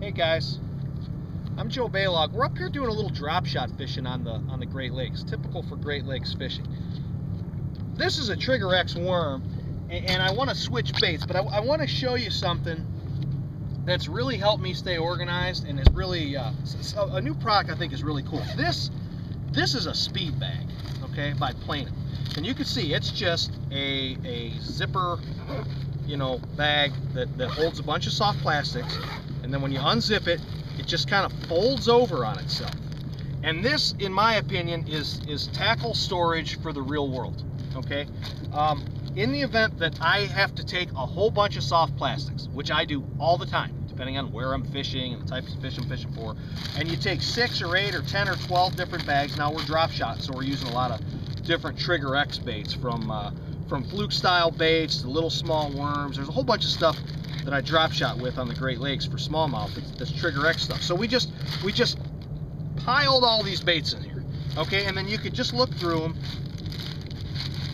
Hey guys, I'm Joe Balog. We're up here doing a little drop shot fishing on the Great Lakes, typical for Great Lakes fishing. This is a Trigger X worm, and I want to switch baits, but I want to show you something that's really helped me stay organized and is really a new product I think is really cool. This is a speed bag, okay, by Plano, and you can see it's just a zipper, bag that holds a bunch of soft plastics, and then when you unzip it, it just kind of folds over on itself. And this, in my opinion, is tackle storage for the real world, okay? In the event that I have to take a whole bunch of soft plastics, which I do all the time, depending on where I'm fishing and the types of fish I'm fishing for, and you take 6 or 8 or 10 or 12 different bags. Now we're drop shot, so we're using a lot of different Trigger X baits, from fluke style baits to little small worms. There's a whole bunch of stuff that I drop shot with on the Great Lakes for smallmouth. That's Trigger X stuff. So we just piled all these baits in here, okay? And then you could just look through them,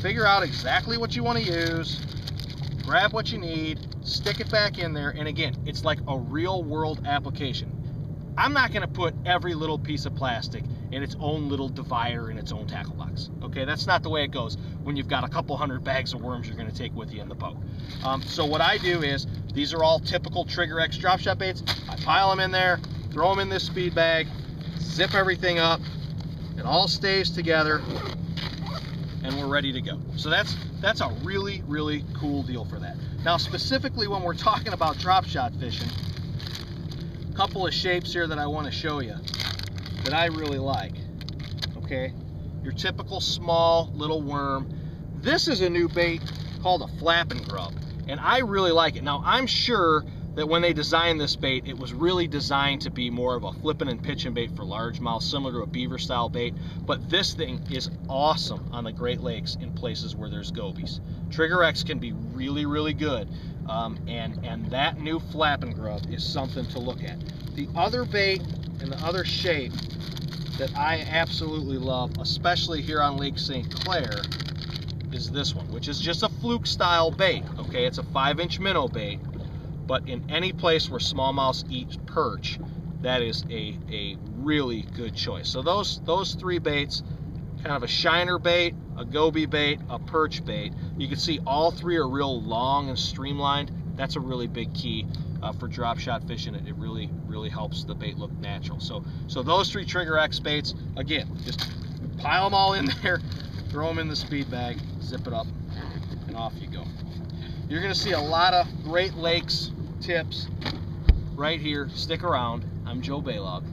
figure out exactly what you want to use, grab what you need, stick it back in there, and again, it's like a real world application. I'm not going to put every little piece of plastic in its own little divider in its own tackle box, okay? That's not the way it goes when you've got a couple hundred bags of worms you're going to take with you in the boat. So what I do is, these are all typical Trigger X drop shot baits. I pile them in there, throw them in this speed bag, zip everything up, it all stays together, and we're ready to go. So that's a really, really cool deal for that. Now, specifically when we're talking about drop shot fishing, a couple of shapes here that I want to show you that I really like, okay? Your typical small little worm. This is a new bait called a flap and grub, and I really like it. Now, I'm sure that when they designed this bait, it was really designed to be more of a flipping and pitching bait for largemouth, similar to a beaver style bait, but this thing is awesome on the Great Lakes in places where there's gobies. Trigger X can be really, really good, and that new flap and grub is something to look at. The other bait and the other shape that I absolutely love, especially here on Lake St. Clair, is this one, which is just a fluke style bait, okay? It's a 5-inch minnow bait, but in any place where smallmouths eat perch, that is a really good choice. So those 3 baits, kind of a shiner bait, a goby bait, a perch bait. You can see all 3 are real long and streamlined. That's a really big key for drop shot fishing. It really, really helps the bait look natural. So those 3 Trigger X baits, again, just pile them all in there, throw them in the speed bag, zip it up, and off you go. You're gonna see a lot of Great Lakes tips right here. Stick around. I'm Joe Balog.